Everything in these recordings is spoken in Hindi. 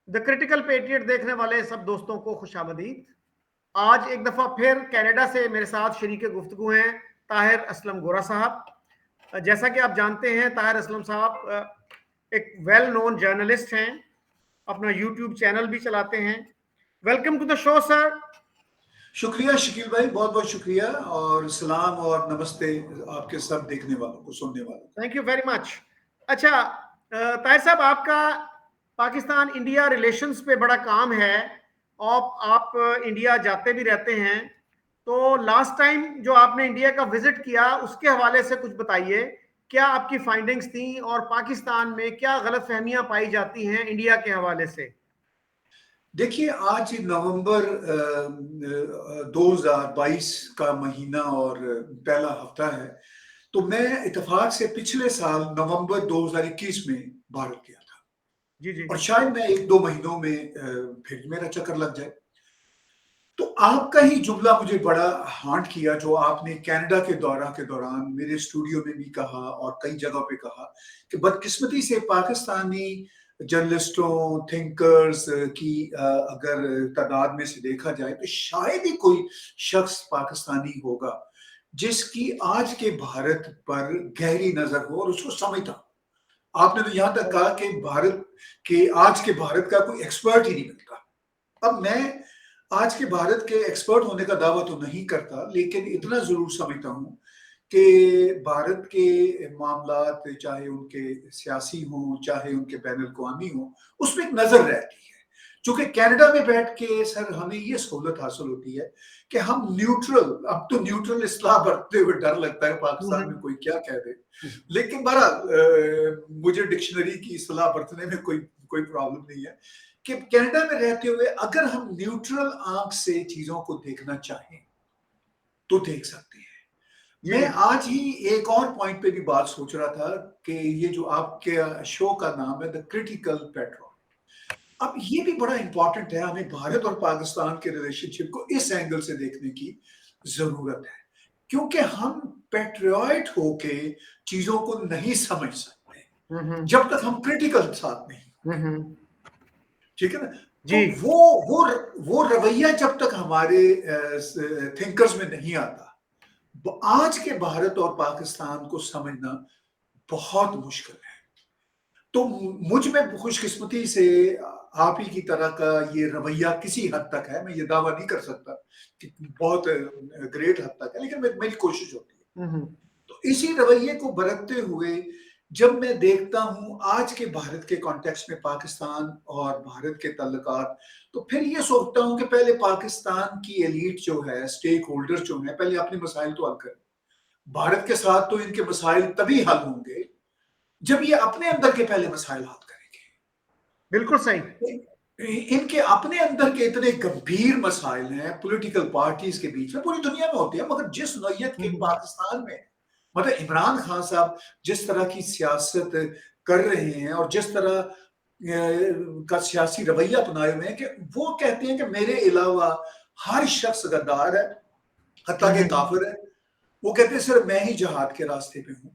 द क्रिटिकल पेट्रियट देखने वाले सब दोस्तों को खुशामदीद। आज एक दफ़ा फिर कनाडा से मेरे साथ शरीक गुफ्तगू हैं ताहिर असलम गोरा साहब। जैसा कि आप जानते हैं, ताहिर असलम साहब एक वेल नोन जर्नलिस्ट हैं, अपना यूट्यूब चैनल भी चलाते हैं। Welcome to the show sir. शुक्रिया शकील भाई, बहुत बहुत शुक्रिया और सलाम और नमस्ते आपके सब देखने वालों को, सुनने वालों को। Thank you very much. अच्छा ताहिर साहब, आपका पाकिस्तान इंडिया रिलेशंस पे बड़ा काम है और आप इंडिया जाते भी रहते हैं। तो लास्ट टाइम जो आपने इंडिया का विजिट किया उसके हवाले से कुछ बताइए, क्या आपकी फाइंडिंग्स थी और पाकिस्तान में क्या गलतफहमियां पाई जाती हैं इंडिया के हवाले से। देखिए, आज नवंबर 2022 का महीना और पहला हफ्ता है। तो मैं इत्तेफाक से पिछले साल नवंबर 2021 में भारत गया था जी जी। और शायद मैं 1-2 महीनों में फिर मेरा चक्कर लग जाए। तो आपका ही जुमला मुझे बड़ा हांट किया, जो आपने कनाडा के दौरा के दौरान मेरे स्टूडियो में भी कहा और कई जगह पे कहा कि बदकिस्मती से पाकिस्तानी जर्नलिस्टों, थिंकर्स की अगर तादाद में से देखा जाए तो शायद ही कोई शख्स पाकिस्तानी होगा जिसकी आज के भारत पर गहरी नजर हो और उसको समझता। आपने तो यहां तक कहा कि भारत के आज के भारत का कोई एक्सपर्ट ही नहीं मिलता। अब मैं आज के भारत के एक्सपर्ट होने का दावा तो नहीं करता, लेकिन इतना जरूर समझता हूं कि भारत के मामलात, चाहे उनके सियासी हों, चाहे उनके बैनुल अक़वामी हों, उसमें एक नजर रहती है। चूंकि कनाडा में बैठ के सर हमें ये सहूलत हासिल होती है कि हम न्यूट्रल, अब तो न्यूट्रल इस्लाह बरतते हुए डर लगता है पाकिस्तान में कोई क्या कह दे, लेकिन बहरहाल मुझे डिक्शनरी की इस्लाह बरतने में कोई कोई प्रॉब्लम नहीं है कि कनाडा में रहते हुए अगर हम न्यूट्रल आंख से चीजों को देखना चाहें तो देख सकते हैं। मैं आज ही एक और पॉइंट पे भी बात सोच रहा था कि ये जो आपके शो का नाम है द क्रिटिकल पेट्रोल, अब ये भी बड़ा इंपॉर्टेंट है। हमें भारत और पाकिस्तान के रिलेशनशिप को इस एंगल से देखने की जरूरत है, क्योंकि हम पेट्रियट होके चीजों को नहीं समझ सकते जब तक हम क्रिटिकल साथ नहीं। ठीक है ना? तो जी वो रवैया जब तक हमारे थिंकर्स में नहीं आता, आज के भारत और पाकिस्तान को समझना बहुत मुश्किल है। तो मुझ में खुशकिस्मती से आप ही की तरह का ये रवैया किसी हद तक है। मैं ये दावा नहीं कर सकता कि बहुत ग्रेट हद तक है, लेकिन मेरी कोशिश होती है। तो इसी रवैये को बरतते हुए जब मैं देखता हूं आज के भारत के कॉन्टेक्स्ट में पाकिस्तान और भारत के तल्लुकात, तो फिर ये सोचता हूं कि पहले पाकिस्तान की एलीट जो है, स्टेक होल्डर जो है, पहले अपने मसाइल तो हल करें। भारत के साथ तो इनके मसाइल तभी हल होंगे जब ये अपने अंदर के पहले मसाइल हल करेंगे। बिल्कुल सही। इनके अपने अंदर के इतने गंभीर मसाइल हैं पॉलिटिकल पार्टीज के बीच में, पूरी दुनिया में होते हैं, मगर जिस नौयत के पाकिस्तान में, मतलब इमरान खान साहब जिस तरह की सियासत कर रहे हैं और जिस तरह का सियासी रवैया अपनाए हुए हैं कि वो कहते हैं कि मेरे अलावा हर शख्स गद्दार है, हत्ता के काफिर है। वो कहते हैं सिर्फ मैं ही जहाद के रास्ते पे हूं।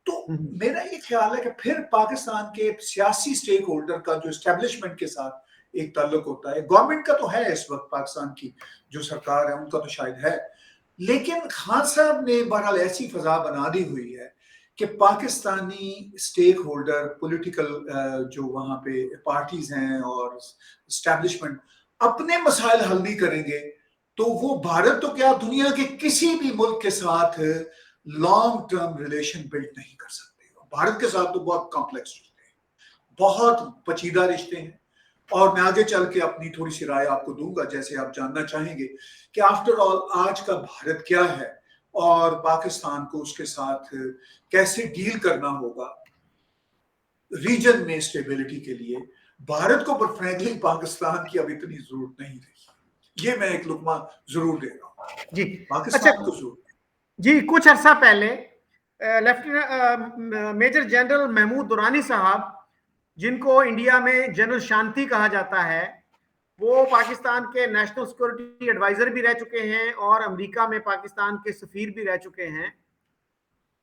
तो मेरा ये ख्याल है कि फिर पाकिस्तान के सियासी स्टेक होल्डर का जो एस्टेब्लिशमेंट के साथ एक ताल्लुक होता है, गवर्नमेंट का तो है इस वक्त, पाकिस्तान की जो सरकार है उनका तो शायद है, लेकिन खान साहब ने बहरहाल ऐसी फजा बना दी हुई है कि पाकिस्तानी स्टेक होल्डर, पॉलिटिकल जो वहां पे पार्टीज हैं और एस्टेब्लिशमेंट अपने मसाइल हल नहीं करेंगे तो वो भारत तो क्या दुनिया के किसी भी मुल्क के साथ लॉन्ग टर्म रिलेशन बिल्ड नहीं कर सकते। भारत के साथ तो बहुत कॉम्प्लेक्स रिश्ते हैं, बहुत पचीदा रिश्ते हैं। और मैं आगे चल के अपनी थोड़ी सी राय आपको दूंगा जैसे आप जानना चाहेंगे कि आफ्टर ऑल आज का भारत क्या है और पाकिस्तान को उसके साथ कैसे डील करना होगा रीजन में स्टेबिलिटी के लिए। भारत को पर फ्रैंकली पाकिस्तान की अब इतनी जरूरत नहीं रही। ये मैं एक लुकमा जरूर दे रहा हूँ जी। अच्छा पाकिस्तान को जरूर। जी, कुछ अरसा पहले lieutenant major general Mahmud Durrani साहब, जिनको इंडिया में जनरल शांति कहा जाता है, वो पाकिस्तान के नेशनल सिक्योरिटी एडवाइजर भी रह चुके हैं और अमेरिका में पाकिस्तान के सफीर भी रह चुके हैं।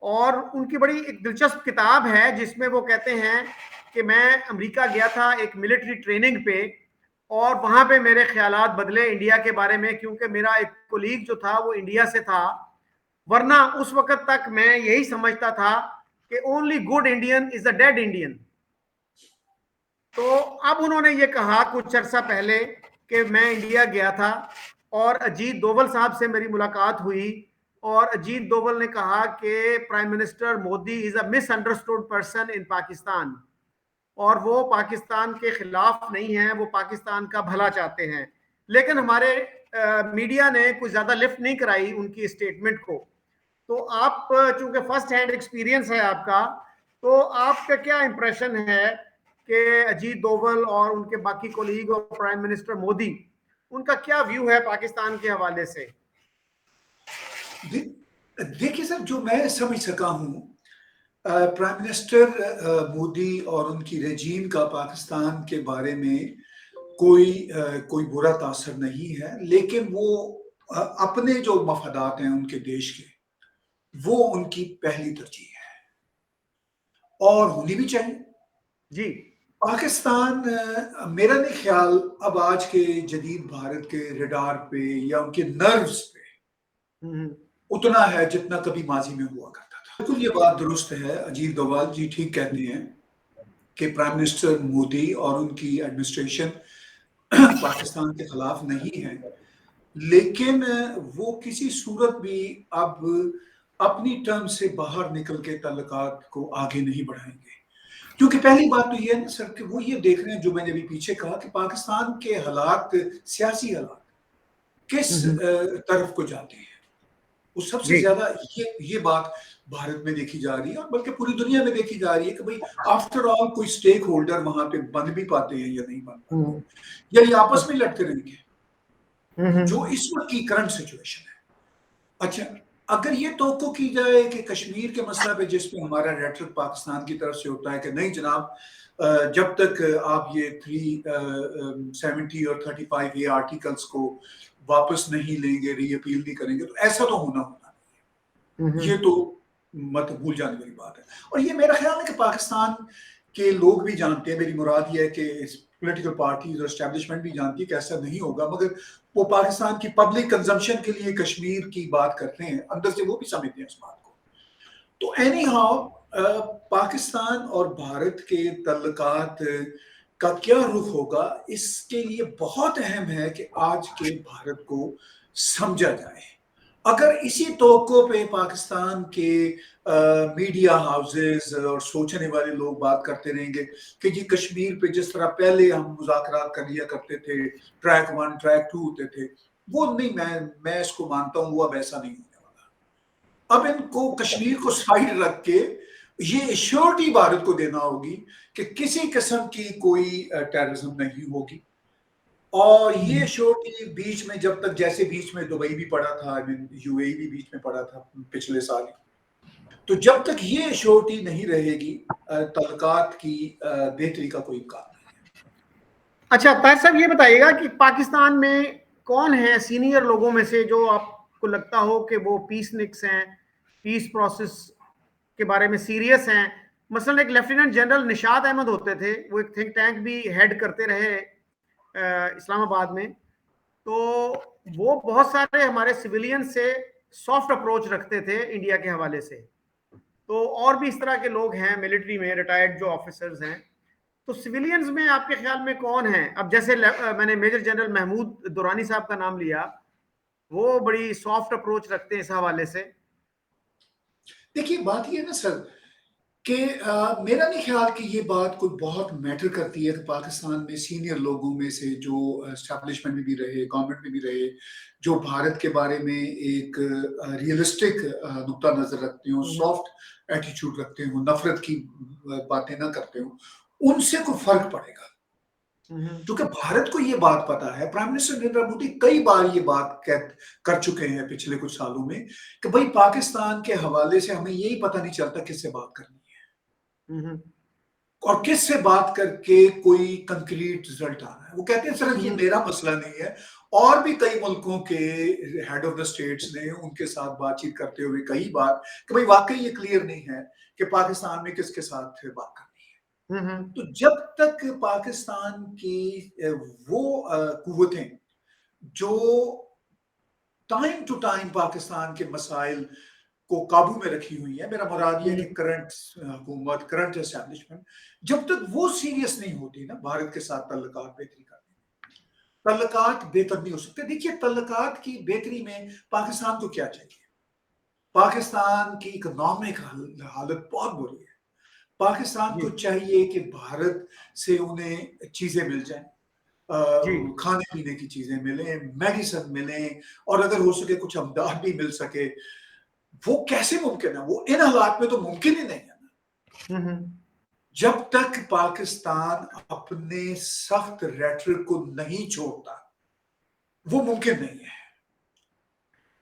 और उनकी बड़ी एक दिलचस्प किताब है जिसमें वो कहते हैं कि मैं अमेरिका गया था एक मिलिट्री ट्रेनिंग पे, और वहां पे मेरे ख्यालात बदले इंडिया के बारे में, क्योंकि मेरा एक कोलीग जो था वो इंडिया से था। वरना उस वक्त तक मैं यही समझता था कि only good Indian is the dead Indian. तो अब उन्होंने ये कहा कुछ अर्सा पहले कि मैं इंडिया गया था और अजीत डोवल साहब से मेरी मुलाकात हुई, और अजीत डोवल ने कहा कि prime minister Modi is a misunderstood person in Pakistan, और वो पाकिस्तान के खिलाफ नहीं है, वो पाकिस्तान का भला चाहते हैं। लेकिन हमारे मीडिया ने कुछ ज्यादा लिफ्ट नहीं कराई उनकी स्टेटमेंट को। तो आप चूंकि फर्स्ट हैंड एक्सपीरियंस है आपका, तो आपका क्या इंप्रेशन है कि अजीत डोवल और उनके बाकी कोलीग और प्राइम मिनिस्टर मोदी, उनका क्या व्यू है पाकिस्तान के हवाले से? देखिए सर, जो मैं समझ सका हूं, प्राइम मिनिस्टर मोदी और उनकी रेजीम का पाकिस्तान के बारे में कोई बुरा तासर नहीं है, लेकिन वो अपने जो मफादात हैं उनके देश के, वो उनकी पहली तरजीह है और होनी भी चाहिए। जी। पाकिस्तान मेरा नहीं ख्याल अब आज के जदीद भारत के रडार पे या उनके नर्व्स पे उतना है जितना कभी माजी में हुआ करता था। बिल्कुल ये बात दुरुस्त है, अजीत डोभाल जी ठीक कहते हैं कि प्राइम मिनिस्टर मोदी और उनकी एडमिनिस्ट्रेशन पाकिस्तान के खिलाफ नहीं है, लेकिन वो किसी सूरत भी अब अपनी टर्म से बाहर निकल के ताल्लुकात को आगे नहीं बढ़ाएंगे। क्योंकि पहली बात तो ये है ना सर कि वो ये देख रहे हैं, जो मैंने अभी पीछे कहा, कि पाकिस्तान के हालात, सियासी हालात किस तरफ को जाते हैं। वो सबसे ज्यादा ये बात भारत में देखी जा रही है और बल्कि पूरी दुनिया में देखी जा रही है कि भाई आफ्टर ऑल कोई स्टेक होल्डर वहां पे बन भी पाते हैं या नहीं बन पाते, या ये आपस में लड़ते रहेंगे, जो इस वक्त की करंट सिचुएशन है। अच्छा, अगर ये तवक्को की जाए कि कश्मीर के मसला पे जिस पे हमारा रेटरिक पाकिस्तान की तरफ से होता है कि नहीं जनाब, जब तक आप ये 370 और 35 ये आर्टिकल्स को वापस नहीं लेंगे, रीअपील नहीं करेंगे, तो ऐसा तो होना नहीं, ये तो मत भूल जाने वाली बात है। और ये मेरा ख्याल है कि पाकिस्तान के लोग भी जानते हैं, मेरी मुराद ये है कि पॉलिटिकल पार्टीज और एस्टेब्लिशमेंट भी जानती है कि ऐसा नहीं होगा, मगर वो पाकिस्तान की पब्लिक कंजम्पशन के लिए कश्मीर की बात करते हैं, अंदर से वो भी समझते हैं इस बात को। तो एनी हाउ पाकिस्तान और भारत के तल्लुकात का क्या रुख होगा, इसके लिए बहुत अहम है कि आज के भारत को समझा जाए। अगर इसी तवक्को पे पाकिस्तान के मीडिया हाउसेस और सोचने वाले लोग बात करते रहेंगे कि जी कश्मीर पे जिस तरह पहले हम मुज़ाकरात कर लिया करते थे, ट्रैक 1 ट्रैक 2 होते थे, वो नहीं, मैं इसको मानता हूँ, वो अब ऐसा नहीं होने वाला। अब इनको कश्मीर को साइड रख के ये एश्योरिटी भारत को देना होगी कि किसी किस्म की कोई टेररिज्म नहीं होगी। और ये श्योरिटी बीच में, जब तक, जैसे बीच में दुबई भी पड़ा था, यूएई भी बीच में पड़ा था पिछले साल, तो जब तक ये श्योरिटी नहीं रहेगी तल्लुकात की बेहतरी का कोई इम्कान नहीं है। अच्छा ताहिर साहब, ये बताइएगा कि पाकिस्तान में कौन है सीनियर लोगों में से जो आपको लगता हो कि वो पीसनिक्स हैं, पीस प्रोसेस के बारे में सीरियस हैं? मसलन एक लेफ्टिनेंट जनरल निशात अहमद होते थे, वो एक थिंक टैंक भी हेड करते रहे इस्लामाबाद में, तो वो बहुत सारे हमारे सिविलियन से सॉफ्ट अप्रोच रखते थे इंडिया के हवाले से। तो और भी इस तरह के लोग हैं मिलिट्री में, रिटायर्ड जो ऑफिसर्स हैं। तो सिविलियंस में आपके ख्याल में कौन है? अब जैसे मैंने मेजर जनरल महमूद दुरानी साहब का नाम लिया, वो बड़ी सॉफ्ट अप्रोच रखते हैं इस हवाले से। देखिए बात ये है ना सर कि मेरा नहीं ख्याल कि ये बात कोई बहुत मैटर करती है कि पाकिस्तान में सीनियर लोगों में से जो एस्टैब्लिशमेंट में भी रहे, गवर्नमेंट में भी रहे, जो भारत के बारे में एक रियलिस्टिक नुक्ता नजर रखते हो, सॉफ्ट एटीट्यूड रखते हो, नफरत की बातें ना करते हो, उनसे कोई फर्क पड़ेगा। क्योंकि भारत को ये बात पता है, प्राइम मिनिस्टर नरेंद्र मोदी कई बार ये बात कर चुके हैं पिछले कुछ सालों में कि भाई पाकिस्तान के हवाले से हमें यही पता नहीं चलता किससे बात करनी है और किससे बात करके कोई कंक्रीट रिजल्ट आ रहा है। वो कहते हैं सर ये मेरा मसला नहीं है, और भी कई मुल्कों के हेड ऑफ द स्टेट्स ने उनके साथ बातचीत करते हुए कई बार कि भाई वाकई ये क्लियर नहीं है कि पाकिस्तान में किसके साथ बात करनी है। हम्म। तो जब तक पाकिस्तान की वो कुव्वतें जो टाइम टू टाइम पाकिस्तान के मसाइल को काबू में रखी हुई है, मेरा मुराद ये है कि करंट हुकूमत, करंट एस्टैब्लिशमेंट, जब तक वो सीरियस नहीं होती ना भारत के साथ तल्लुकात बेहतरी करने, तल्लुकात बेहतर नहीं हो सकते। देखिए, तल्लुकात की बेहतरी में पाकिस्तान को क्या चाहिए? पाकिस्तान की इकोनॉमिक हालत बहुत बुरी है। पाकिस्तान जी को चाहिए कि भारत से उन्हें चीजें मिल जाएं, जी। खाने पीने की चीजें मिलें, मेडिसिन मिलें, और अगर हो सके कुछ अमदाद भी मिल सके। वो कैसे मुमकिन है? वो इन हालात में तो मुमकिन ही नहीं है ना। हम्म जब तक पाकिस्तान अपने सख्त रेटरिक को नहीं छोड़ता, वो मुमकिन नहीं है।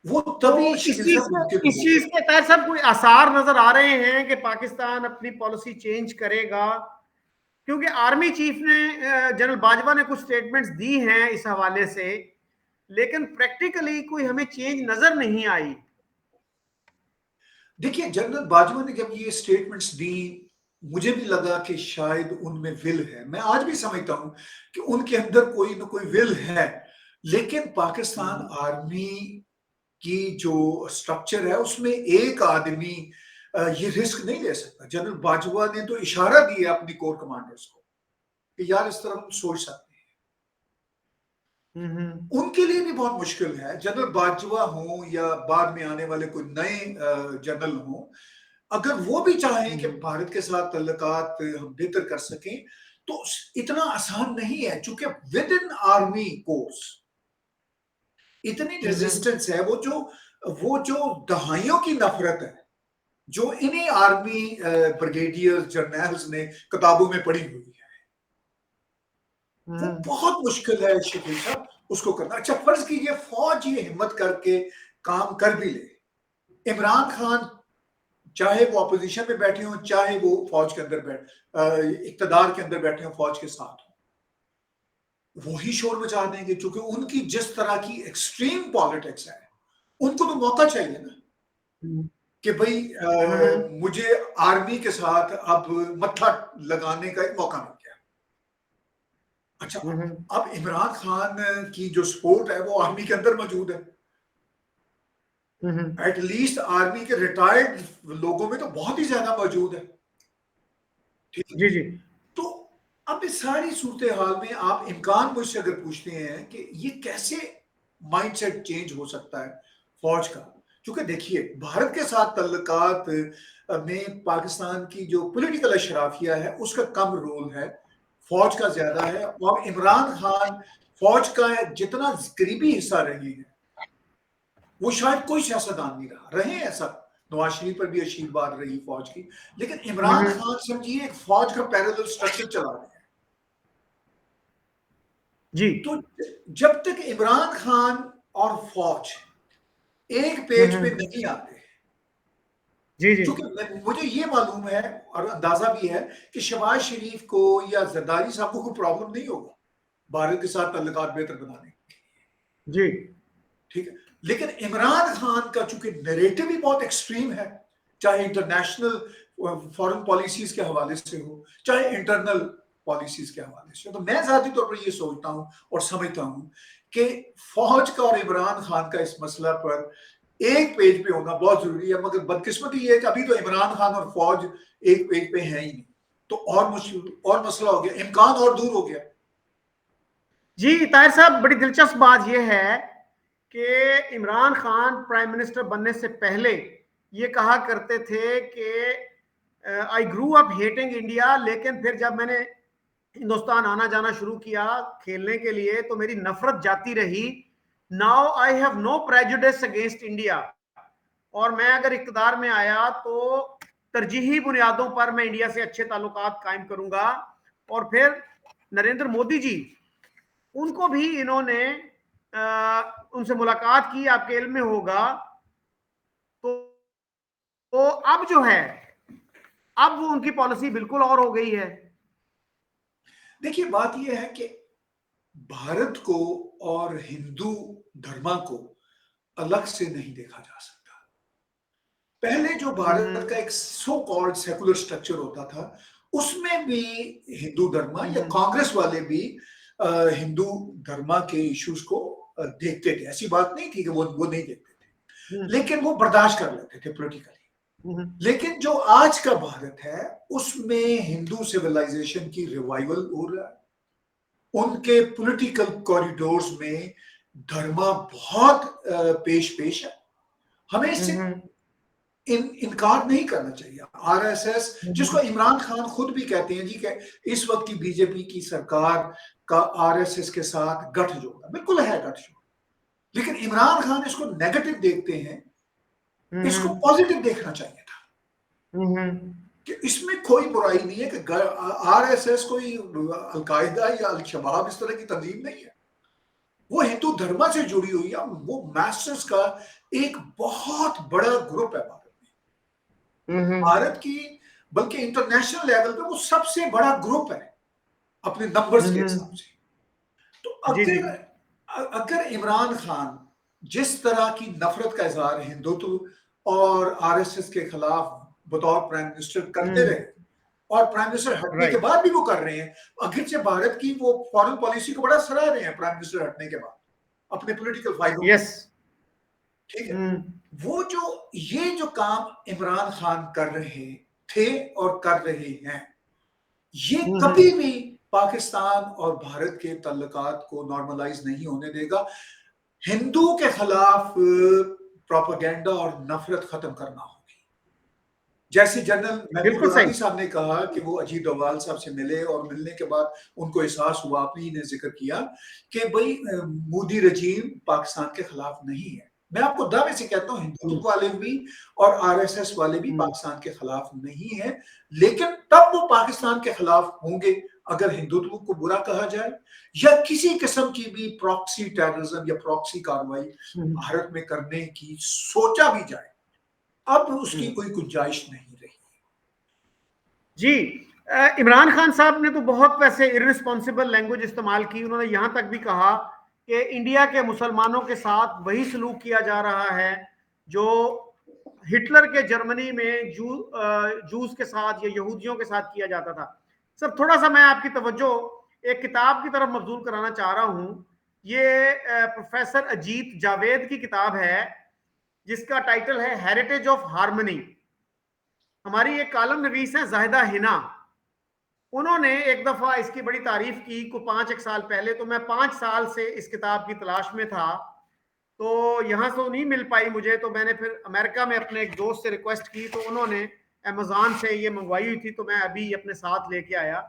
वो तभी तो चीजें मुमकिन इस चीज होगी। के तहत सब कोई आसार नजर आ रहे हैं कि पाकिस्तान अपनी पॉलिसी चेंज करेगा? क्योंकि आर्मी चीफ ने, जनरल बाजवा ने कुछ स्टेटमेंट्स दी हैं इस हवाले से, लेकिन प्रैक्टिकली कोई हमें चेंज नजर नहीं आई। देखिए, जनरल बाजवा ने जब ये स्टेटमेंट्स दी, मुझे भी लगा कि शायद उनमें विल है। मैं आज भी समझता हूं कि उनके अंदर कोई ना कोई विल है, लेकिन पाकिस्तान आर्मी की जो स्ट्रक्चर है उसमें एक आदमी ये रिस्क नहीं ले सकता। जनरल बाजवा ने तो इशारा दिया अपनी कोर कमांडर्स को कि यार इस तरह हम सोच सकते हैं। हम्म उनके लिए भी बहुत मुश्किल है, जनरल बाजवा हो या बाद में आने वाले कोई नए जनरल हो, अगर वो भी चाहें कि हम्म भारत के साथ तल्लुकात हम बेहतर कर सकें, तो इतना आसान नहीं है, चूंकि विद इन आर्मी कोर्स इतनी हम्म रेजिस्टेंस है। वो जो दहाइयों की नफरत है, जो इन्हीं आर्मी ब्रिगेडियर्स जर्नल्स ने किताबों में पढ़ी हुई है, वो हम्म बहुत मुश्किल है शकील साहब उसको करना। अच्छा, फर्ज कीजिए फौज ये हिम्मत करके काम कर भी ले, इमरान खान चाहे वो अपोजिशन में बैठे हों, चाहे वो फौज के अंदर इक्तदार के अंदर बैठे हों, फौज के साथ हो, वही शोर मचा देंगे, क्योंकि उनकी जिस तरह की एक्सट्रीम पॉलिटिक्स है, उनको तो मौका चाहिए ना हम्म कि भाई हम्म मुझे आर्मी के साथ अब मत्था लगाने का एक मौका मिल गया। अच्छा, हम्म अब इमरान खान की जो सपोर्ट है वो आर्मी के अंदर मौजूद है। हम्म। एटलीस्ट आर्मी के रिटायर्ड लोगों में तो बहुत ही ज्यादा मौजूद है। ठीक है। जी जी। तो अब इस सारी सूरत हाल में आप इम्कान मुझसे अगर पूछते हैं कि ये कैसे माइंडसेट चेंज हो सकता है फौज का, क्योंकि देखिए भारत के साथ तल्लुकात में पाकिस्तान की जो पॉलिटिकल अशराफिया है उसका कम रोल है, फौज का ज्यादा है। और इमरान खान फौज का जितना करीबी हिस्सा रहे हैं, वो शायद कोई सियासतदान नहीं रहे हैं ऐसा। नवाज शरीफ पर भी आशीर्वाद रही फौज की, लेकिन इमरान हम्म। खान समझिए एक फौज का पैरेलल स्ट्रक्चर चला रहे हैं। जी। तो जब तक इमरान खान और फौज एक पेज पे हम्म। नहीं आते, जी जी। क्योंकि मुझे ये मालूम है और अंदाजा भी है कि शहबाज शरीफ को या जरदारी साहब को कोई प्रॉब्लम नहीं होगा भारत के साथ तल्लुकात बेहतर बनाने। जी। ठीक है, लेकिन इमरान खान का चूंकि नैरेटिव ही बहुत एक्सट्रीम है, चाहे इंटरनेशनल फॉरेन पॉलिसीज के हवाले से हो, चाहे इंटरनल पॉलिसीज के हवाले से हो, तो मैं जाती तौर पर ये सोचता हूं और समझता हूं कि फौज का और इमरान खान का इस मसला पर एक पेज पे होना बहुत जरूरी है। मगर बदकिस्मती ये है कि अभी तो इमरान खान और फौज एक पेज पे है ही नहीं, तो और मुश्किल और मसला हो गया, इम्कान और दूर हो गया। जी ताहिर साहब, बड़ी दिलचस्प बात यह है कि इमरान खान प्राइम मिनिस्टर बनने से पहले ये कहा करते थे कि आई ग्रू अप हेटिंग इंडिया, लेकिन फिर जब मैंने हिंदुस्तान आना जाना शुरू किया खेलने के लिए तो मेरी नफरत जाती रही। Now I have no prejudice against India, और मैं अगर इक्तदार में आया तो तरजीही बुनियादों पर मैं इंडिया से अच्छे ताल्लुकात कायम करूंगा। और फिर नरेंद्र मोदी जी, उनको भी इन्होंने उनसे मुलाकात की, आपके इल्म में होगा। तो, तो अब जो है, अब वो उनकी पॉलिसी बिल्कुल और हो गई है। देखिए, बात यह है कि भारत को और हिंदू धर्मा को अलग से नहीं देखा जा सकता। पहले जो भारत का हम्म एक सो कॉल्ड सेकुलर स्ट्रक्चर होता था, उसमें भी हिंदू धर्म या हम्म, कांग्रेस वाले भी हिंदू धर्म के इश्यूज को देखते थे। ऐसी बात नहीं थी कि वो नहीं देखते थे, लेकिन वो बर्दाश्त कर लेते थे पॉलिटिकली। लेकिन जो आज का भारत है उसमें हिंदू सिविलाइजेशन की रिवाइवल हो रहा है। उनके पॉलिटिकल कॉरिडोर्स में धर्म बहुत पेश है। हमें इससे इनकार नहीं करना चाहिए। आरएसएस, जिसको इमरान खान खुद भी कहते हैं जी कि इस वक्त की बीजेपी की सरकार का आरएसएस के साथ गठजोड़, बिल्कुल है गठजोड़, लेकिन इमरान खान इसको नेगेटिव देखते हैं, इसको पॉजिटिव देखना चाहिए था कि इसमें कोई बुराई नहीं है कि आरएसएस कोई अलकायदा या अल शबाब इस तरह की तंजीम नहीं है। वो हिंदू धर्म से जुड़ी हुई है। वो मैसेज का एक बहुत बड़ा ग्रुप है भारत में, भारत की बल्कि इंटरनेशनल लेवल पे वो सबसे बड़ा ग्रुप है अपने नंबर्स के हिसाब से। तो अगर इमरान खान जिस तरह की नफरत का इजहार हिंदुत्व और आरएसएस के खिलाफ बतौर प्राइम मिनिस्टर करते रहे और प्राइम मिनिस्टर हटने के बाद भी वो कर रहे हैं, अगर से भारत की वो फॉरेन पॉलिसी को बड़ा सराह रहे हैं प्राइम मिनिस्टर हटने के बाद अपने पॉलिटिकल फायदों में, ठीक है। वो ये जो काम इमरान खान कर रहे थे और कर रहे हैं, ये कभी भी पाकिस्तान और भारत के ताल्लुकात को नॉर्मलाइज नहीं होने देगा। हिंदू के खिलाफ प्रोपेगेंडा और नफरत खत्म करना होगी। जैसे जनरल महमूद गुलानी साहब ने कहा कि वो अजीत डोभाल साहब से मिले और मिलने के बाद उनको एहसास हुआ, आपने ही ने जिक्र किया कि भाई मोदी रजीम पाकिस्तान के खिलाफ नहीं है। मैं आपको दावे से कहता हूं हिंदुत्व वाले भी और आरएसएस वाले भी पाकिस्तान के खिलाफ नहीं है, लेकिन तब वो पाकिस्तान के खिलाफ होंगे अगर हिंदुत्व को बुरा कहा जाए या किसी किस्म की भी प्रॉक्सी टेररिज्म या प्रॉक्सी कार्रवाई भारत में करने की सोचा भी जाए, अब उसकी कोई गुंजाइश नहीं रही। जी, इमरान खान साहब ने तो बहुत वैसे इररिस्पॉन्सिबल लैंग्वेज इस्तेमाल की। उन्होंने यहां तक भी कहा कि इंडिया के मुसलमानों के साथ वही सलूक किया जा रहा है जो हिटलर के जर्मनी में जूस के साथ या यहूदियों के साथ किया जाता था। सर, थोड़ा सा मैं आपकी तवज्जो एक किताब की तरफ मबजूल कराना चाह रहा हूं। ये प्रोफेसर अजीत जावेद की किताब है जिसका टाइटल है हेरिटेज ऑफ हार्मनी। हमारी एक कॉलम नवीस है जाहिदा हिना, उन्होंने एक दफा इसकी बड़ी तारीफ की को 5 साल पहले। तो मैं 5 साल से इस किताब की तलाश में था, तो यहाँ से नहीं मिल पाई मुझे। तो मैंने फिर अमेरिका में अपने एक दोस्त से रिक्वेस्ट की, तो उन्होंने अमेजोन से ये मंगवाई हुई थी, तो मैं अभी अपने साथ लेके आया।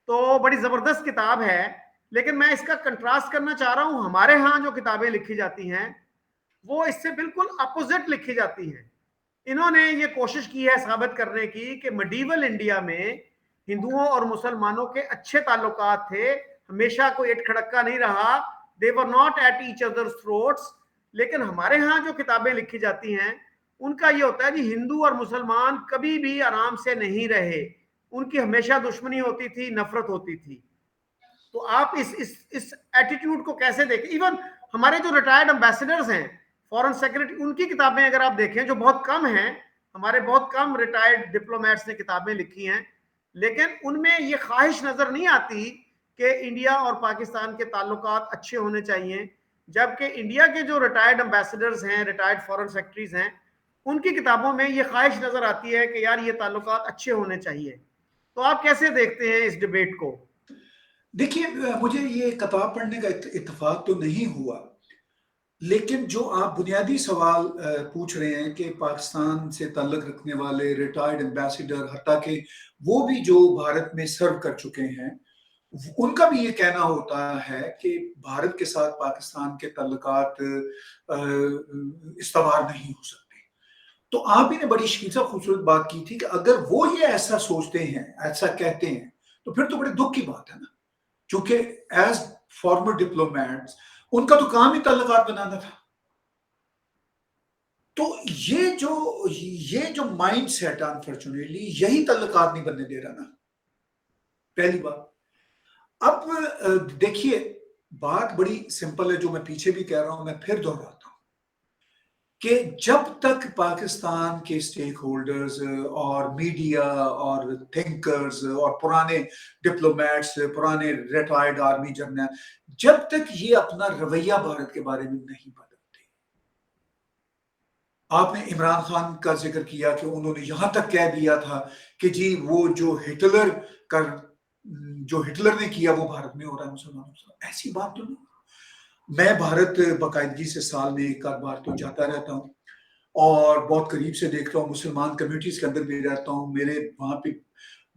तो बड़ी जबरदस्त किताब है, लेकिन मैं इसका कंट्रास्ट करना चाह रहा हूँ। हमारे यहाँ जो किताबें लिखी जाती हैं वो इससे बिल्कुल अपोजिट लिखी जाती हैं। इन्होंने ये कोशिश की है साबित करने की कि मिडीवल इंडिया में हिंदुओं और मुसलमानों के अच्छे ताल्लुकात थे, हमेशा कोई एट खड़क्का नहीं रहा, they were not at each others throats. लेकिन हमारे यहाँ जो किताबें लिखी जाती हैं उनका ये होता है कि हिंदू और मुसलमान कभी भी आराम से नहीं रहे, उनकी हमेशा दुश्मनी होती थी, नफरत होती थी। तो आप इस एटीट्यूड को कैसे देखें? इवन हमारे जो रिटायर्ड एम्बेसडर्स हैं, फॉरेन सेक्रेटरी, उनकी किताबें अगर आप देखें, जो बहुत कम हैं, हमारे बहुत कम रिटायर्ड डिप्लोमेट्स ने किताबें लिखी हैं, लेकिन उनमें ये ख्वाहिश नजर नहीं आती कि इंडिया और पाकिस्तान के ताल्लुकात अच्छे होने चाहिए। जबकि इंडिया के जो रिटायर्ड एम्बेसडर्स हैं, रिटायर्ड फॉरेन सेक्रेटरीज हैं, उनकी किताबों में ये ख्वाहिश नजर आती है कि यार ये ताल्लुकात अच्छे होने चाहिए। तो आप कैसे देखते हैं इस डिबेट को? देखिए, मुझे ये किताब पढ़ने का इत्तेफाक तो नहीं हुआ, लेकिन जो आप बुनियादी सवाल पूछ रहे हैं कि पाकिस्तान से ताल्लुक रखने वाले रिटायर्ड एम्बेसडर, हत्ता के वो भी जो भारत में सर्व कर चुके हैं, उनका भी ये कहना होता है कि भारत के साथ पाकिस्तान के ताल्लुकात इस्तवार नहीं हो सकते। तो आप ही ने बड़ी शीर्षक खूबसूरत बात की थी कि अगर वो ये ऐसा सोचते हैं, ऐसा कहते हैं, तो फिर तो बड़े दुख की बात है ना, क्योंकि एज फॉर्मर डिप्लोमेट्स उनका तो काम ही ताल्लुकात बनाना था। तो ये जो माइंड सेट अनफॉर्चुनेटली यही ताल्लुकात नहीं बनने दे रहा ना, पहली बात। अब देखिए, बात बड़ी सिंपल है, जो मैं पीछे भी कह रहा हूं, मैं फिर दोहराता हूं। कि जब तक पाकिस्तान के स्टेक होल्डर्स और मीडिया और थिंकर्स और पुराने डिप्लोमेट्स, पुराने रिटायर्ड आर्मी जर्नल, जब तक ये अपना रवैया भारत के बारे में नहीं बदलते। आपने इमरान खान का जिक्र किया कि उन्होंने यहां तक कह दिया था कि जी वो जो हिटलर ने किया वो भारत में हो रहा है मुसलमानों के साथ। ऐसी बात तो नहीं। मैं भारत बाकायदगी से साल में एक आध बार तो जाता रहता हूँ और बहुत करीब से देखता हूँ, मुसलमान कम्युनिटीज के अंदर भी रहता हूँ। मेरे वहां पे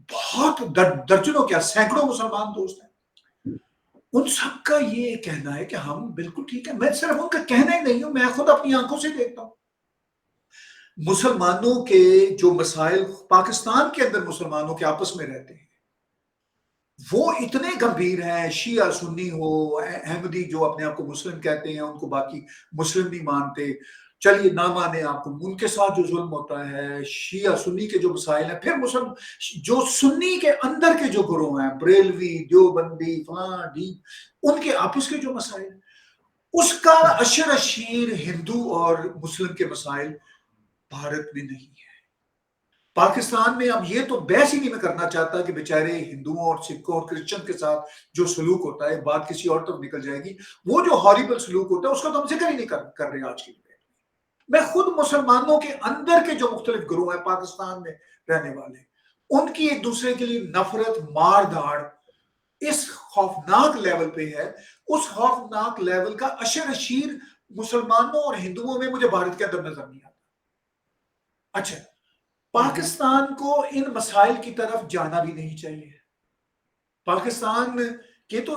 बहुत दर्जनों क्या सैकड़ों मुसलमान दोस्त हैं। उन सबका ये कहना है कि हम बिल्कुल ठीक है। मैं सिर्फ उनका कहना ही नहीं हूं, मैं खुद अपनी आंखों से देखता हूं। मुसलमानों के जो मसाइल पाकिस्तान के अंदर मुसलमानों के आपस में रहते हैं वो इतने गंभीर हैं। शिया सुन्नी हो, अहमदी जो अपने आप को मुस्लिम कहते हैं उनको बाकी मुस्लिम नहीं मानते, चलिए ना माने आपको, उनके साथ जो जुल्म होता है, शिया सुन्नी के जो मसाइल हैं, फिर मुस्लिम जो सुन्नी के अंदर के जो गुरोह हैं, बरेलवी, देवबंदी, फलां ढी, उनके आपस के जो मसाइल, उसका अशर अशीर हिंदू और मुस्लिम के मसाइल भारत में नहीं है। पाकिस्तान में अब ये तो बहस ही नहीं मैं करना चाहता कि बेचारे हिंदुओं और सिखों और क्रिश्चियन के साथ जो सलूक होता है, बात किसी और तरफ निकल जाएगी। वो जो हॉरिबल सलूक होता है उसका तो हम जिक्र ही नहीं कर रहे आज की डिबेट में। मैं खुद मुसलमानों के अंदर के जो मुख्तलिफ ग्रुप हैं पाकिस्तान में रहने वाले, उनकी एक दूसरे के लिए नफरत, मार धाड़ इस खौफनाक लेवल पे है, उस खौफनाक लेवल का अशर अशीर मुसलमानों और हिंदुओं में मुझे भारत के अंदर नजर नहीं आता। अच्छा, पाकिस्तान को इन मसाइल की तरफ जाना भी नहीं चाहिए। पाकिस्तान के तो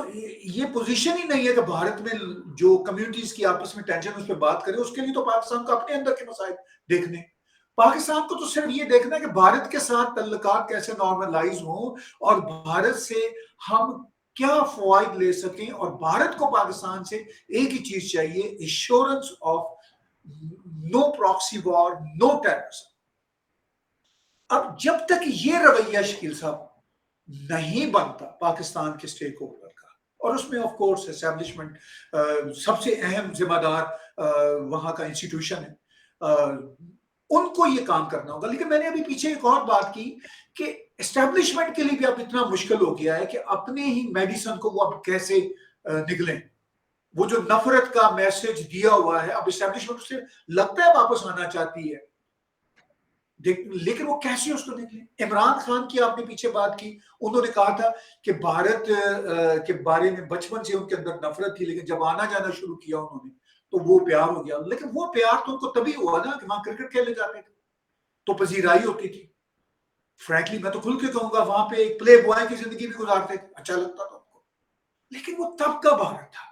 ये पोजीशन ही नहीं है कि भारत में जो कम्युनिटीज की आपस में टेंशन उस पर बात करें। उसके लिए तो पाकिस्तान को अपने अंदर के मसाइल देखने, पाकिस्तान को तो सिर्फ ये देखना है कि भारत के साथ तल्लुकात कैसे नॉर्मलाइज हों और भारत से हम क्या फवायद ले सकें। और भारत को पाकिस्तान से एक ही चीज चाहिए, assurance of no proxy war, no terrorism. अब जब तक ये रवैया शकील साहब नहीं बनता पाकिस्तान के स्टेक होल्डर का, और उसमें ऑफ कोर्स एस्टेब्लिशमेंट सबसे अहम जिम्मेदार वहां का इंस्टीट्यूशन है, उनको ये काम करना होगा। लेकिन मैंने अभी पीछे एक और बात की कि एस्टेब्लिशमेंट के लिए भी अब इतना मुश्किल हो गया है कि अपने ही मेडिसिन को वो अब कैसे निकलें। वो जो नफरत का मैसेज दिया हुआ है, अब एस्टेब्लिशमेंट उससे लगता है वापस आना चाहती है, लेकिन वो कैसे उसको निकले। इमरान खान की आपने पीछे बात की, उन्होंने कहा था कि भारत के बारे में बचपन से उनके अंदर नफरत थी, लेकिन जब आना जाना शुरू किया उन्होंने तो वो प्यार हो गया। लेकिन वो प्यार तो उनको तभी हुआ ना कि वहां क्रिकेट खेलने जाते थे तो पजीराई होती थी। फ्रैंकली मैं तो खुल के कहूंगा, वहां पे एक प्ले बॉय की जिंदगी भी गुजारते थे, अच्छा लगता था उनको। लेकिन वो तब का भारत था।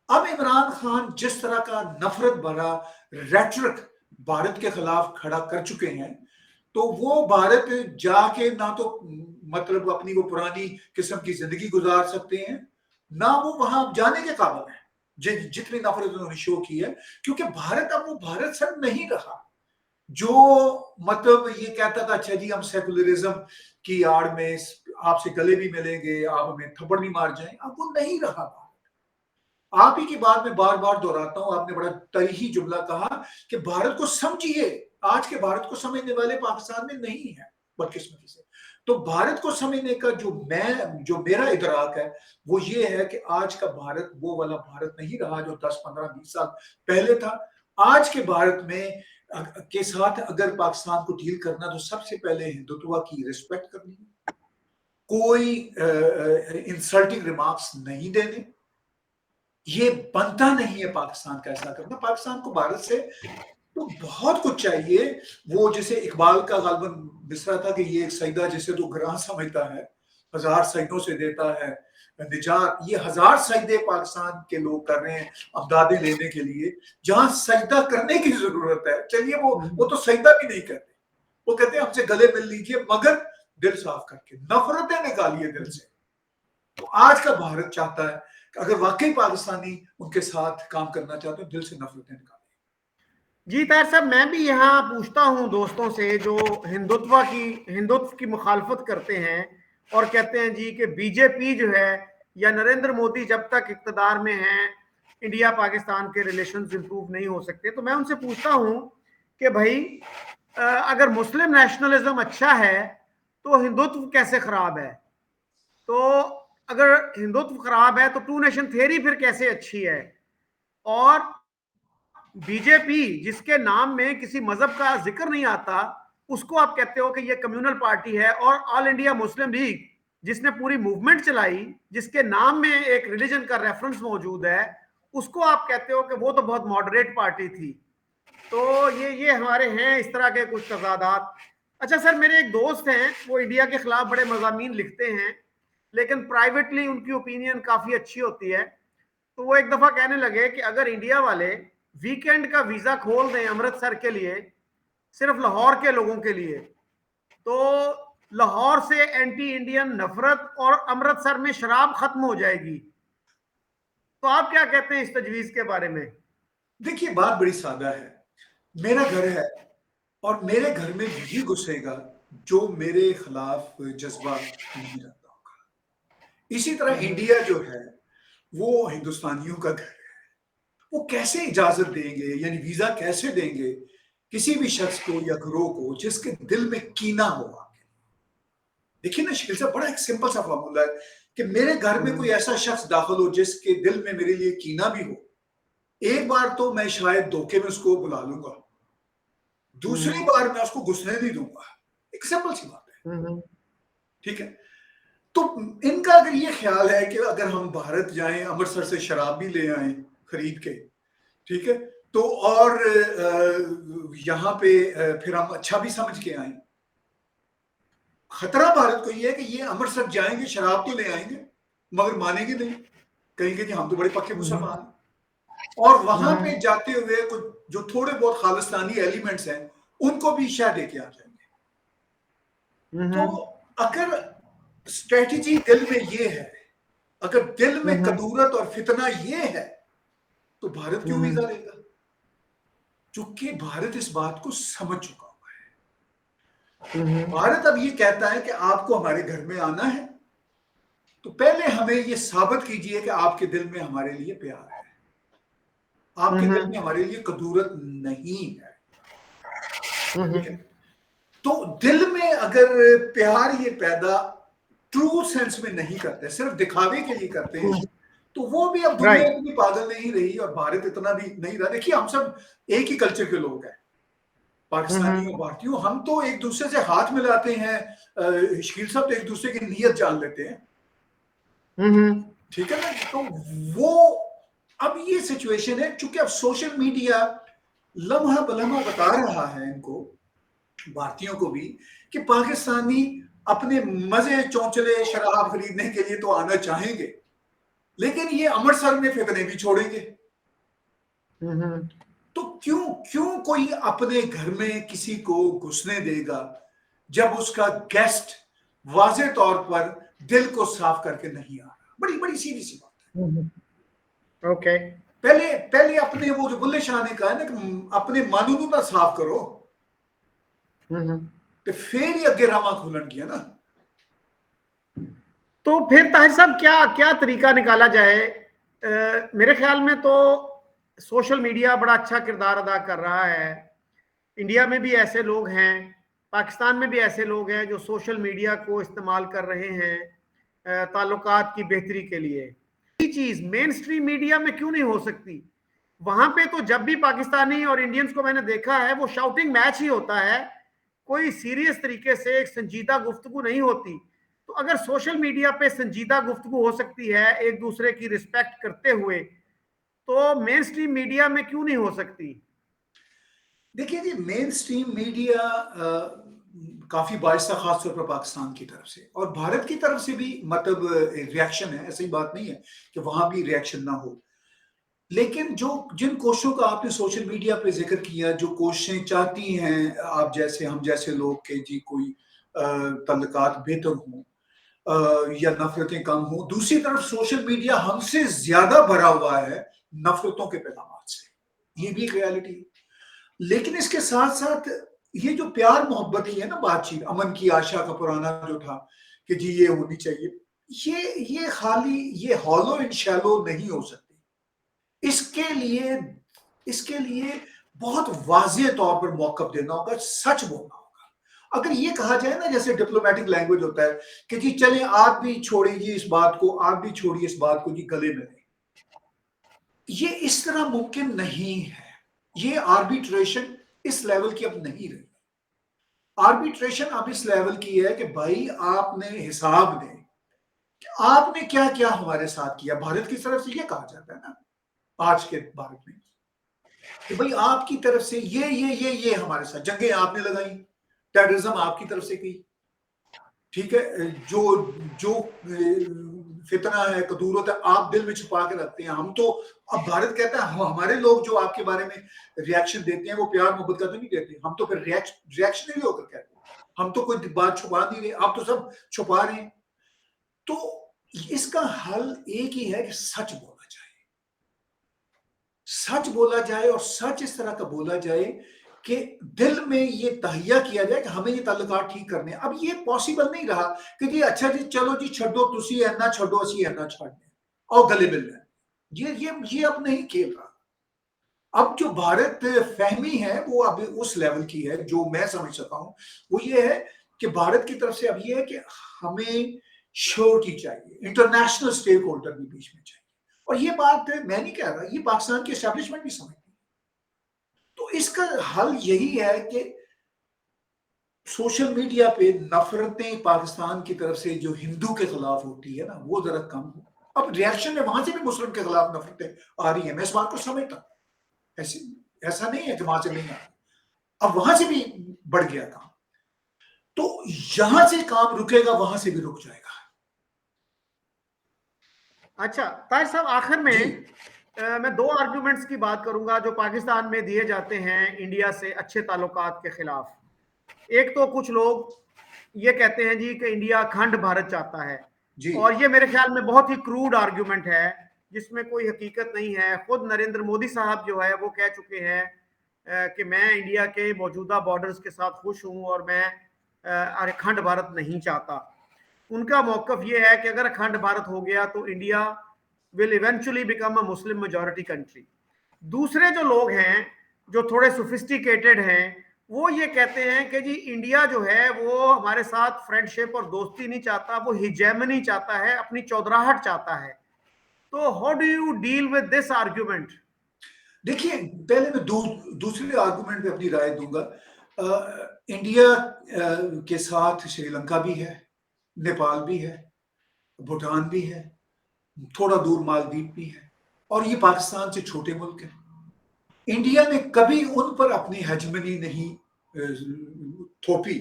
अब इमरान खान जिस तरह का नफरत भरा रेटरिक भारत के खिलाफ खड़ा कर चुके हैं, तो वो भारत जाके ना तो मतलब अपनी वो पुरानी किस्म की जिंदगी गुजार सकते हैं, ना वो वहां जाने के काबिल है जितनी नफरत उन्होंने शो की है। क्योंकि भारत अब वो भारत सर नहीं रहा जो मतलब ये कहता था अच्छा जी हम सेकुलरिज्म की आड़ में आपसे गले भी मिलेंगे, आप हमें थप्पड़ भी मार जाएं। अब वो नहीं रहा। आप ही की बात में बार बार दोहराता हूं, आपने बड़ा तरीही जुमला कहा कि भारत को समझिए। आज के भारत को समझने वाले पाकिस्तान में नहीं है बदकिस्मती से। तो भारत को समझने का जो मेरा इदराक है वो ये है कि आज का भारत वो वाला भारत नहीं रहा जो 10, 15, 20 साल पहले था। आज के भारत में के साथ अगर पाकिस्तान को डील करना तो सबसे पहले हिंदुत्व की रिस्पेक्ट करनी है, कोई इंसल्टिंग रिमार्क्स नहीं देने। ये बनता नहीं है पाकिस्तान का ऐसा करना। पाकिस्तान को भारत से तो बहुत कुछ चाहिए। वो जैसे इकबाल का गालबन मिसरा था कि ये एक सईदा जिसे तो ग्रां समझता है, 1000 सईदों से देता है निजात। ये 1000 सईदे पाकिस्तान के लोग कर रहे हैं अमदादे लेने के लिए, जहां सजदा करने की जरूरत है। चलिए वो तो सजदा भी नहीं करते, वो कहते हैं हमसे गले मिल लीजिए मगर दिल साफ करके, नफरतें निकालिए दिल से। तो आज का भारत चाहता है कि अगर वाकई पाकिस्तानी उनके साथ काम करना चाहते हैं, दिल से नफरतें निकालें। जी तार साहब, मैं भी यहाँ पूछता हूँ दोस्तों से जो हिंदुत्व की मुखालफत करते हैं और कहते हैं जी कि बीजेपी जो है या नरेंद्र मोदी जब तक इक्तदार में है इंडिया पाकिस्तान के रिलेशंस इंप्रूव नहीं हो सकते। तो मैं उनसे पूछता हूं कि भाई अगर मुस्लिम नेशनलिज्म अच्छा है तो हिंदुत्व कैसे खराब है? तो अगर हिंदुत्व खराब है तो टू नेशन थ्योरी फिर कैसे अच्छी है? और बीजेपी जिसके नाम में किसी मजहब का जिक्र नहीं आता, उसको आप कहते हो कि ये कम्युनल पार्टी है। और ऑल इंडिया मुस्लिम लीग जिसने पूरी मूवमेंट चलाई, जिसके नाम में एक रिलीजन का रेफरेंस मौजूद है, उसको आप कहते हो कि वो तो बहुत मॉडरेट पार्टी थी। तो ये हमारे हैं इस तरह के कुछ तजादात। अच्छा सर, मेरे एक दोस्त हैं, वो इंडिया के खिलाफ बड़े मजामीन लिखते हैं, लेकिन प्राइवेटली उनकी ओपिनियन काफी अच्छी होती है। तो वो एक दफा कहने लगे कि अगर इंडिया वाले वीकेंड का वीजा खोल दें अमृतसर के लिए, सिर्फ लाहौर के लोगों के लिए, तो लाहौर से एंटी इंडियन नफरत और अमृतसर में शराब खत्म हो जाएगी। तो आप क्या कहते हैं इस तजवीज के बारे में? देखिए, बात बड़ी सादा है। मेरा घर है और मेरे घर में वही घुसेगा जो मेरे खिलाफ जज्बा नहीं रखता होगा। इसी तरह इंडिया जो है वो हिंदुस्तानियों का घर है। वो कैसे इजाजत देंगे, यानी वीजा कैसे देंगे किसी भी शख्स को या ग्रोह को जिसके दिल में कीना हो आगे? देखिए ना शकील साहब, बड़ा एक सिंपल सा फार्मूला है कि मेरे घर में कोई ऐसा शख्स दाखिल हो जिसके दिल में मेरे लिए कीना भी हो, एक बार तो मैं शायद धोखे में उसको बुला लूंगा, दूसरी बार मैं उसको घुसने नहीं दूंगा। एक सिंपल सी बात है, ठीक है? तो इनका अगर ये ख्याल है कि अगर हम भारत जाएं, अमृतसर से शराब भी ले आए खरीद के, ठीक है, तो और यहाँ पे फिर हम अच्छा भी समझ के आए। खतरा भारत को ये है कि ये अमृतसर जाएंगे, शराब तो ले आएंगे, मगर मानेंगे नहीं, कहेंगे कि हम तो बड़े पक्के मुसलमान हैं। और वहां पे जाते हुए कुछ जो थोड़े बहुत खालिस्तानी एलिमेंट्स हैं उनको भी शायद दे के आ जाएंगे। तो अगर स्ट्रेटजी दिल में ये है, अगर दिल में कदूरत और फितना ये है, तो भारत क्यों वीजा लेगा? चूंकि भारत इस बात को समझ चुका हुआ है। भारत अब ये कहता है कि आपको हमारे घर में आना है तो पहले हमें ये साबित कीजिए कि आपके दिल में हमारे लिए प्यार है, आपके दिल में हमारे लिए कदूरत नहीं है, ठीक है? तो दिल में अगर प्यार ये पैदा ट्रू सेंस में नहीं करते, सिर्फ दिखावे के लिए करते हैं, तो वो भी अब दुनिया इतनी पागल नहीं रही और भारत इतना भी नहीं रहा। देखिए, हम सब एक ही कल्चर के लोग हैं, पाकिस्तानी और भारतीयों। हम तो एक दूसरे से हाथ मिलाते हैं, शकील साहब तो एक दूसरे की नीयत जान लेते हैं, ठीक है ना? तो वो अब ये सिचुएशन है, चूंकि अब सोशल मीडिया लम्हा बलम्हा बता रहा है इनको, भारतीयों को भी, कि पाकिस्तानी अपने मजे चौंचले शराब खरीदने के लिए तो आना चाहेंगे, लेकिन ये अमृतसर में फितने भी छोड़ेंगे। तो क्यों कोई अपने घर में किसी को घुसने देगा जब उसका गेस्ट वाज़े तौर पर दिल को साफ करके नहीं आ रहा? बड़ी बड़ी सीधी सी बात है। ओके, पहले अपने वो जो बुल्ले शाह ने कहा ना कि अपने मानूनू का साफ करो, तो फिर ही अगे रामा खुलन गया ना। तो फिर ताहिर साहब क्या क्या तरीका निकाला जाए? मेरे ख्याल में तो सोशल मीडिया बड़ा अच्छा किरदार अदा कर रहा है। इंडिया में भी ऐसे लोग हैं, पाकिस्तान में भी ऐसे लोग हैं जो सोशल मीडिया को इस्तेमाल कर रहे हैं ताल्लुकात की बेहतरी के लिए। ये चीज मेन स्ट्रीम मीडिया में क्यों नहीं हो सकती? वहां पे तो जब भी पाकिस्तानी और इंडियंस को मैंने देखा है, वो शाउटिंग मैच ही होता है, कोई सीरियस तरीके से एक संजीदा गुफ्तगू नहीं होती। तो अगर सोशल मीडिया पे संजीदा गुफ्तगू हो सकती है एक दूसरे की रिस्पेक्ट करते हुए, तो मेन स्ट्रीम मीडिया में क्यों नहीं हो सकती? देखिए जी, मेन स्ट्रीम मीडिया काफी बाइस था, खासतौर पर पाकिस्तान की तरफ से, और भारत की तरफ से भी मतलब रिएक्शन है, ऐसी बात नहीं है कि वहां भी रिएक्शन ना हो। लेकिन जो जिन कोशिशों का आपने सोशल मीडिया पे जिक्र किया, जो कोशिशें चाहती हैं आप जैसे हम जैसे लोग के जी कोई तल्लुकात बेहतर हों या नफरतें कम हों, दूसरी तरफ सोशल मीडिया हमसे ज्यादा भरा हुआ है नफरतों के पैगाम से, ये भी एक रियलिटी है। लेकिन इसके साथ साथ ये जो प्यार मोहब्बत ही है ना, बातचीत, अमन की आशा का पुराना जो था कि जी ये होनी चाहिए, ये खाली ये हॉलो एंड शैलो नहीं हो सकती। इसके लिए बहुत वाज़ेह तौर पर मौक़िफ़ देना होगा, सच बोलना होगा। अगर ये कहा जाए ना, जैसे डिप्लोमैटिक लैंग्वेज होता है कि जी चलें आप भी छोड़िए इस बात को, आप भी छोड़िए इस बात को, जी गले मिलें। ये इस तरह मुमकिन नहीं है। ये आर्बिट्रेशन इस लेवल की अब नहीं रही। आर्बिट्रेशन अब इस लेवल की है कि भाई आपने हिसाब दें कि आपने क्या-क्या हमारे साथ किया। भारत की तरफ से ये कहा जाता है ना, आज के भारत में, कि भाई आपकी तरफ से ये हमारे साथ जंगें आपने लगाई, टेररिज्म आपकी तरफ से की, ठीक है, जो जो फितना है, कदूरत है, आप दिल में छुपा के रखते हैं। हम तो, अब भारत कहता है हमारे लोग जो आपके बारे में रिएक्शन देते हैं वो प्यार मोहब्बत का तो नहीं देते, हम तो फिर रिएक्शनरी होकर कहते हैं, हम तो कोई बात छुपा नहीं रहे, आप तो सब छुपा रहे हैं। तो इसका हल एक ही है कि सच बोला जाए, सच बोला जाए, और सच इस तरह का बोला जाए कि दिल में ये तहैया किया जाए कि हमें ये ताल्लुकात ठीक करने। अब ये पॉसिबल नहीं रहा कि जी अच्छा जी चलो जी छड्डो, तुसी ऐना छड्डो, असी ऐना छड्डने और गले मिल रहे। ये अब नहीं खेल रहा। अब जो भारत फहमी है वो अब उस लेवल की है, जो मैं समझ सकता हूं, वो ये है कि भारत की तरफ से अब ये है कि हमें श्योरिटी चाहिए, इंटरनेशनल स्टेक होल्डर भी बीच में चाहिए। और ये बात मैं नहीं कह रहा, ये पाकिस्तान की एस्टैब्लिशमेंट भी समझती है। तो इसका हल यही है कि सोशल मीडिया पे नफरतें पाकिस्तान की तरफ से जो हिंदू के खिलाफ होती है ना, वो जरा कम हो। अब रिएक्शन में वहां से भी मुस्लिम के खिलाफ नफरतें आ रही है, मैं इस बात को समझता हूं, ऐसा नहीं है कि वहां से नहीं आ रही, अब वहां से भी बढ़ गया काम। तो यहां से काम रुकेगा, वहां से भी रुक जाएगा। अच्छा ताहिर साहब, आखिर जी में मैं दो आर्गुमेंट्स की बात करूंगा जो पाकिस्तान में दिए जाते हैं इंडिया से अच्छे ताल्लुकात के खिलाफ। एक तो कुछ लोग ये कहते हैं जी कि इंडिया अखंड भारत चाहता है, जी और ये मेरे ख्याल में बहुत ही क्रूड आर्गुमेंट है जिसमें कोई हकीकत नहीं है। खुद नरेंद्र मोदी साहब जो है वो कह चुके हैं कि मैं इंडिया के मौजूदा बॉर्डर्स के साथ खुश हूं और मैं अखंड भारत नहीं चाहता। उनका मौकफ ये है कि अगर अखंड भारत हो गया तो India will eventually become a Muslim majority country. दूसरे जो लोग हैं जो थोड़े सोफिस्टिकेटेड हैं, वो ये कहते हैं कि जी इंडिया जो है वो हमारे साथ फ्रेंडशिप और दोस्ती नहीं चाहता, वो हिजेमनी चाहता है, अपनी चौधराहट चाहता है। तो how do you deal with this argument? देखिए, पहले मैं दूसरे आर्गुमेंट पे अपनी राय दूंगा। इंडिया के साथ श्रीलंका भी है, नेपाल भी है, भूटान भी है, थोड़ा दूर मालदीव भी है, और ये पाकिस्तान से छोटे मुल्क हैं। इंडिया ने कभी उन पर अपनी हेजमनी नहीं थोपी,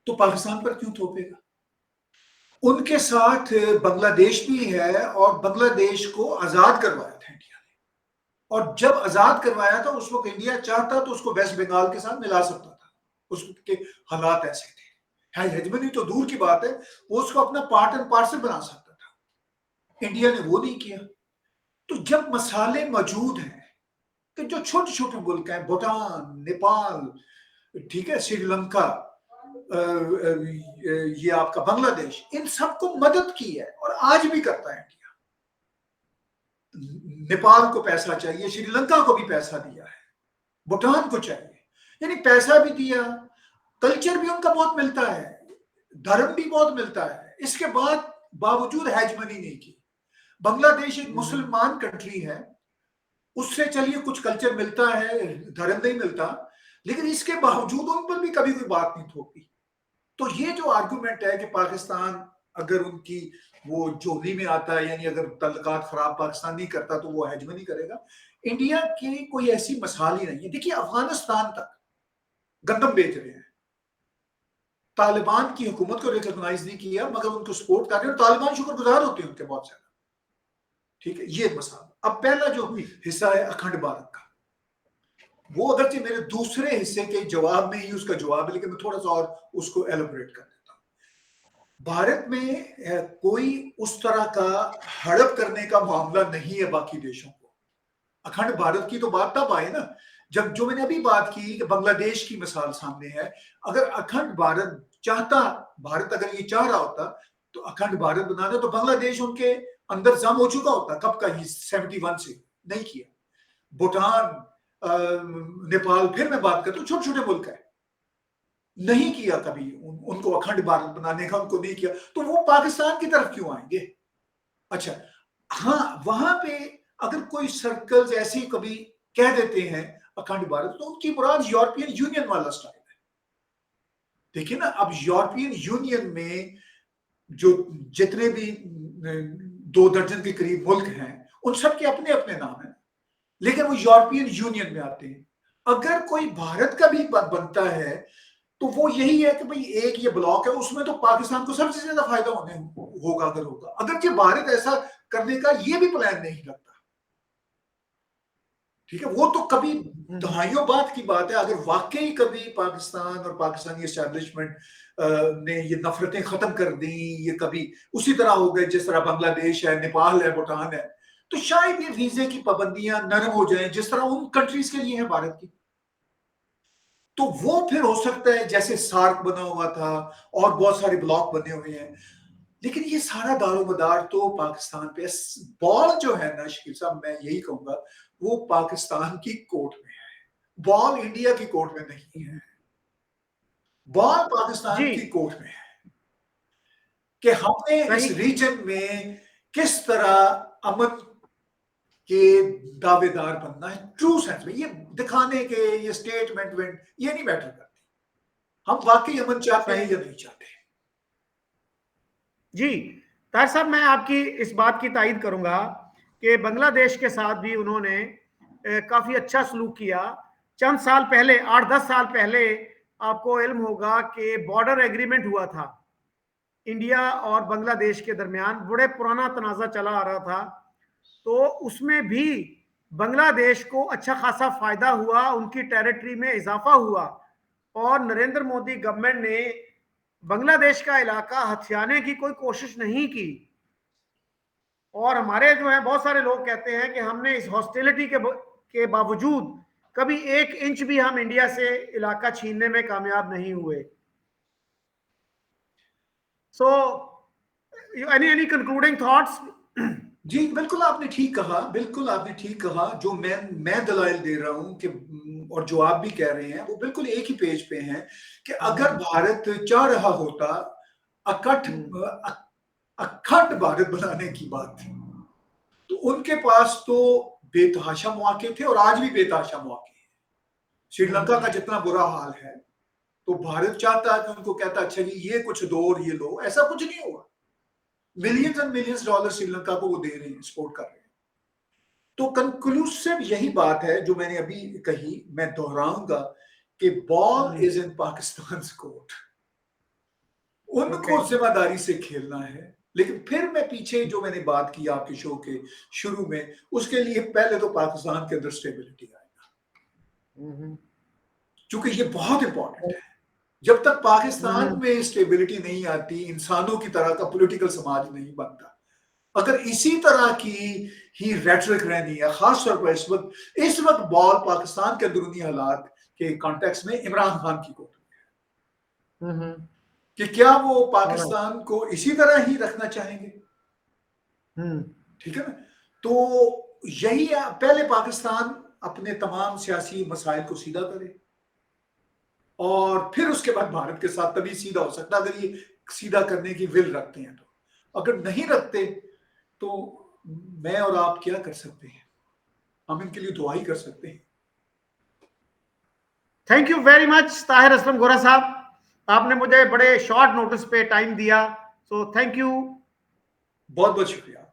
तो पाकिस्तान पर क्यों थोपेगा? उनके साथ बांग्लादेश भी है, और बांग्लादेश को आजाद करवाया था इंडिया ने, और जब आजाद करवाया था उस वक्त इंडिया चाहता तो उसको वेस्ट बंगाल के साथ मिला सकता था, उसके हालात ऐसे थे। हेजमनी तो दूर की बात है, वो उसको अपना पार्ट एंड पार्सल बना सकता था, इंडिया ने वो नहीं किया। तो जब मसाले मौजूद हैं कि जो छोटे छोटे मुल्क हैं, भूटान, नेपाल, ठीक है, श्रीलंका, ये आपका बांग्लादेश, इन सबको मदद की है और आज भी करता है इंडिया। नेपाल को पैसा चाहिए, श्रीलंका को भी पैसा दिया है, भूटान को चाहिए, यानी पैसा भी दिया, कल्चर भी उनका बहुत मिलता है, धर्म भी बहुत मिलता है, इसके बाद बावजूद हेजमनी नहीं की। बांग्लादेश एक मुसलमान कंट्री है, उससे चलिए कुछ कल्चर मिलता है, धर्म नहीं मिलता, लेकिन इसके बावजूद उन पर भी कभी कोई बात नहीं थोपी। तो ये जो आर्गुमेंट है कि पाकिस्तान अगर उनकी वो जोली में आता है, यानी अगर तल्लुकात खराब पाकिस्तान नहीं करता तो वो हेजमनी करेगा, इंडिया की कोई ऐसी मसाल ही नहीं है। देखिए, अफगानिस्तान तक गंदम बेच रहे हैं, तालिबान की हुकूमत को रिकॉग्नाइज नहीं किया, मगर उनको सपोर्ट कर रहे हैं, तालिबान शुक्रगुजार होते हैं उनके बहुत ज्यादा, ठीक है, ये मसाल। अब पहला जो हिस्सा है अखंड भारत का, वो अगरचे मेरे दूसरे हिस्से के जवाब में ही उसका जवाब है, लेकिन मैं थोड़ा सा और उसको एलोबरेट कर देता हूं। भारत में कोई उस तरह का हड़प करने का मामला नहीं है बाकी देशों को। अखंड भारत की तो बात तब आए ना जब, जो मैंने अभी बात की कि बांग्लादेश की मिसाल सामने है। अगर अखंड भारत चाहता, भारत अगर ये चाह रहा होता तो अखंड भारत बनाना, तो बांग्लादेश उनके अंदर जम हो चुका होता कब का ही, 71 से नहीं किया। भूटान, नेपाल, फिर मैं बात करता हूँ, छोटे छोटे मुल्क है, नहीं किया कभी उनको अखंड भारत बनाने का, उनको नहीं किया, तो वो पाकिस्तान की तरफ क्यों आएंगे? अच्छा, हाँ, वहां पे अगर कोई सर्कल्स ऐसे कभी कह देते हैं अखंड भारत, तो उनकी मुराद यूरोपियन यूनियन वाला स्टाइल है। देखिए ना, अब यूरोपियन यूनियन में जो जितने भी 2 दर्जन के करीब मुल्क हैं, उन सब के अपने अपने नाम हैं, लेकिन वो यूरोपियन यूनियन में आते हैं। अगर कोई भारत का भी बनता है तो वो यही है कि भाई एक ये ब्लॉक है, उसमें तो पाकिस्तान को सबसे ज्यादा फायदा होगा अगर होगा, अगर जो भारत ऐसा करने का ये भी प्लान नहीं करता, ठीक है, वो तो कभी दहाइयों बाद की बात है। अगर वाकई कभी पाकिस्तान और पाकिस्तानी एस्टैब्लिशमेंट ने ये नफरतें खत्म कर दी, ये कभी उसी तरह हो गए जिस तरह बांग्लादेश है, नेपाल है, भूटान है, तो शायद ये वीजे की पाबंदियां नरम हो जाएं जिस तरह उन कंट्रीज के लिए है भारत की। तो वो फिर हो सकता है जैसे सार्क बना हुआ था और बहुत सारे ब्लॉक बने हुए हैं, लेकिन ये सारा दारोमदार तो पाकिस्तान पे। बॉल जो है ना शकील साहब, मैं यही कहूंगा, वो पाकिस्तान की कोर्ट में है, बॉल इंडिया की कोर्ट में नहीं है, बॉल पाकिस्तान की कोर्ट में है कि हमने इस रीजन में किस तरह अमन के दावेदार बनना है ट्रू सेंस में। ये दिखाने के, ये स्टेटमेंट ये नहीं मैटर करती, हम वाकई अमन चाहते हैं या नहीं चाहते। जी ताहिर साहब, मैं आपकी इस बात की तायद करूंगा कि बांग्लादेश के साथ भी उन्होंने काफी अच्छा सलूक किया। चंद साल पहले, 8-10 साल पहले, आपको इल्म होगा कि बॉर्डर एग्रीमेंट हुआ था इंडिया और बांग्लादेश के दरमियान, बड़े पुराना तनाज़ा चला आ रहा था, तो उसमें भी बांग्लादेश को अच्छा खासा फायदा हुआ, उनकी टेरिटरी में इजाफा हुआ, और नरेंद्र मोदी गवर्नमेंट ने बांग्लादेश का इलाका हथियाने की कोई कोशिश नहीं की। और हमारे जो है बहुत सारे लोग कहते हैं कि हमने इस हॉस्टिलिटी के बावजूद कभी 1 इंच भी हम इंडिया से इलाका छीनने में कामयाब नहीं हुए। So any concluding thoughts? जी बिल्कुल आपने ठीक कहा, बिल्कुल आपने ठीक कहा। जो मैं दलाइल दे रहा हूं कि, और जो आप भी कह रहे हैं, वो बिल्कुल एक ही पेज पे हैं कि अगर भारत चाह रहा होता अखंड भारत बनाने की बात, तो उनके पास तो बेतहाशा मौके थे और आज भी बेतहाशा मौके हैं। श्रीलंका का जितना बुरा हाल है, तो भारत चाहता है कि उनको कहता अच्छा जी ये कुछ दो और ये लो, ऐसा कुछ नहीं हुआ। Millions and millions dollar Sri Lanka को वो दे रहे हैं, सपोर्ट कर रहे हैं। तो कंक्लूसिव यही बात है जो मैंने अभी कही, मैं दोहराऊंगा कि ball is in Pakistan court, उनको जिम्मेदारी से खेलना है। लेकिन फिर मैं पीछे जो मैंने बात की आपके शो के शुरू में, उसके लिए पहले तो पाकिस्तान के अंदर स्टेबिलिटी आएगा, क्योंकि ये बहुत इंपॉर्टेंट है। जब तक पाकिस्तान में स्टेबिलिटी नहीं आती, इंसानों की तरह का पॉलिटिकल समाज नहीं बनता। अगर इसी तरह की ही रेटरिक रहनी है, खास तौर पर इस वक्त बॉल पाकिस्तान के अंदरूनी हालात के कॉन्टेक्स्ट में इमरान खान की कोर्ट में कि क्या वो पाकिस्तान को इसी तरह ही रखना चाहेंगे। ठीक है ना? तो यही है, पहले पाकिस्तान अपने तमाम सियासी मसाइल को सीधा करे और फिर उसके बाद भारत के साथ तभी सीधा हो सकता, अगर ये सीधा करने की विल रखते हैं। तो अगर नहीं रखते तो मैं और आप क्या कर सकते हैं? हम इनके लिए दुआ ही कर सकते हैं। Thank you very much Tahir Aslam गोरा साहब, आपने मुझे बड़े शॉर्ट नोटिस पे टाइम दिया, सो थैंक यू, बहुत बहुत शुक्रिया।